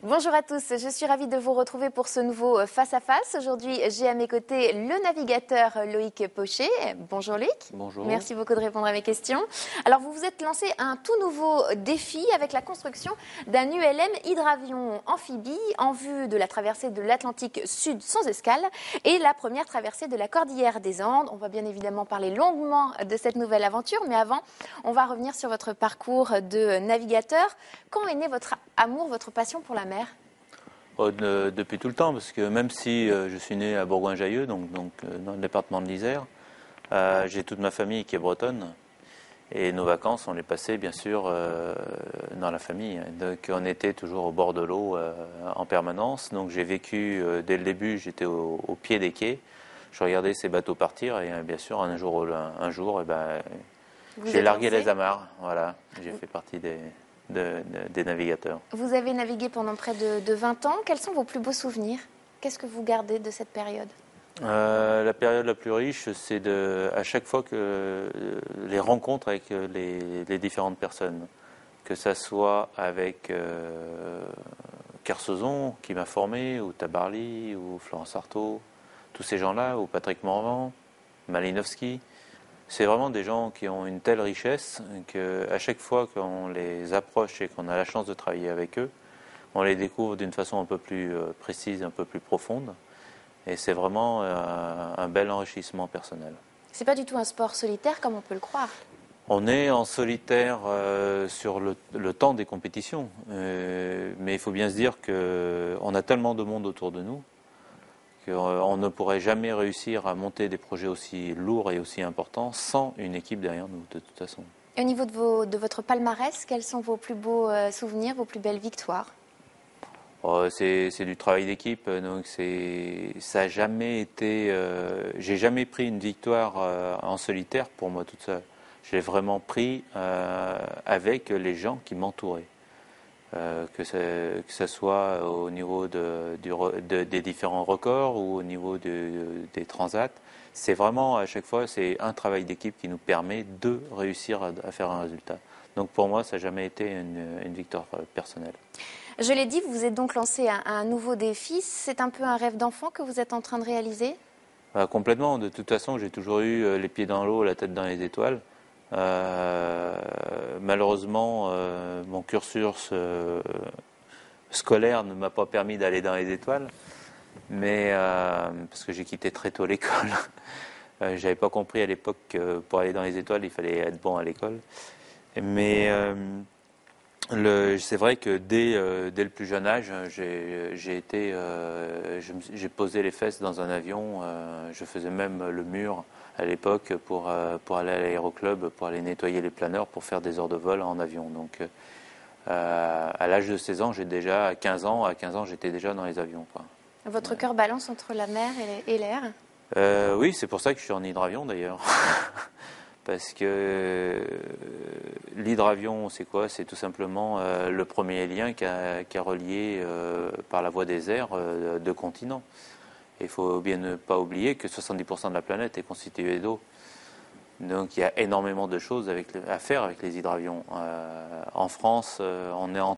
Bonjour à tous, je suis ravie de vous retrouver pour ce nouveau face-à-face. Aujourd'hui, j'ai à mes côtés le navigateur Loïc Pochet. Bonjour Loïc. Bonjour. Merci beaucoup de répondre à mes questions. Alors, vous vous êtes lancé un tout nouveau défi avec la construction d'un ULM hydravion amphibie en vue de la traversée de l'Atlantique Sud sans escale et la première traversée de la Cordillère des Andes. On va bien évidemment parler longuement de cette nouvelle aventure, mais avant, on va revenir sur votre parcours de navigateur. Quand est né votre amour, votre passion pour la mer? Depuis tout le temps, parce que même si je suis né à Bourgoin-Jallieu, donc dans le département de l'Isère, j'ai toute ma famille qui est bretonne. Et nos vacances, on les passait bien sûr dans la famille. Donc on était toujours au bord de l'eau en permanence. Donc j'ai vécu, dès le début, j'étais au pied des quais. Je regardais ces bateaux partir et bien sûr un jour, j'ai largué les amarres. Voilà, j'ai fait partie des navigateurs. Vous avez navigué pendant près de 20 ans. Quels sont vos plus beaux souvenirs? Qu'est-ce que vous gardez de cette période? La période la plus riche, c'est à chaque fois que les rencontres avec les différentes personnes, que ça soit avec Kersozon qui m'a formé, ou Tabarly, ou Florence Artaud, tous ces gens-là, ou Patrick Morvan, Malinowski. C'est vraiment des gens qui ont une telle richesse qu'à chaque fois qu'on les approche et qu'on a la chance de travailler avec eux, on les découvre d'une façon un peu plus précise, un peu plus profonde. Et c'est vraiment un bel enrichissement personnel. C'est pas du tout un sport solitaire comme on peut le croire. On est en solitaire sur le temps des compétitions, mais il faut bien se dire qu'on a tellement de monde autour de nous qu'on ne pourrait jamais réussir à monter des projets aussi lourds et aussi importants sans une équipe derrière nous, de toute façon. Et au niveau de votre palmarès, quels sont vos plus beaux souvenirs, vos plus belles victoires? C'est du travail d'équipe, donc ça a jamais été. J'ai jamais pris une victoire en solitaire pour moi toute seule. Je l'ai vraiment pris avec les gens qui m'entouraient, que ce soit au niveau des différents records ou au niveau des transats. C'est vraiment à chaque fois c'est un travail d'équipe qui nous permet de réussir à faire un résultat. Donc pour moi, ça n'a jamais été une victoire personnelle. Je l'ai dit, vous vous êtes donc lancé un nouveau défi. C'est un peu un rêve d'enfant que vous êtes en train de réaliser? Complètement. De toute façon, j'ai toujours eu les pieds dans l'eau, la tête dans les étoiles. Malheureusement, mon cursus scolaire ne m'a pas permis d'aller dans les étoiles, mais parce que j'ai quitté très tôt l'école. J'avais pas compris à l'époque que pour aller dans les étoiles, il fallait être bon à l'école. Mais c'est vrai que dès le plus jeune âge, j'ai posé les fesses dans un avion. Je faisais même le mur à l'époque pour aller à l'aéroclub, pour aller nettoyer les planeurs, pour faire des heures de vol en avion. Donc, à l'âge de 16 ans, à 15 ans, j'étais déjà dans les avions, quoi. Votre cœur balance entre la mer et l'air? Oui, c'est pour ça que je suis en hydravion d'ailleurs. Parce que l'hydravion, c'est quoi? C'est tout simplement le premier lien qui a relié par la voie des airs deux continents. Il faut bien ne pas oublier que 70% de la planète est constituée d'eau. Donc il y a énormément de choses à faire avec les hydravions. En France, on est en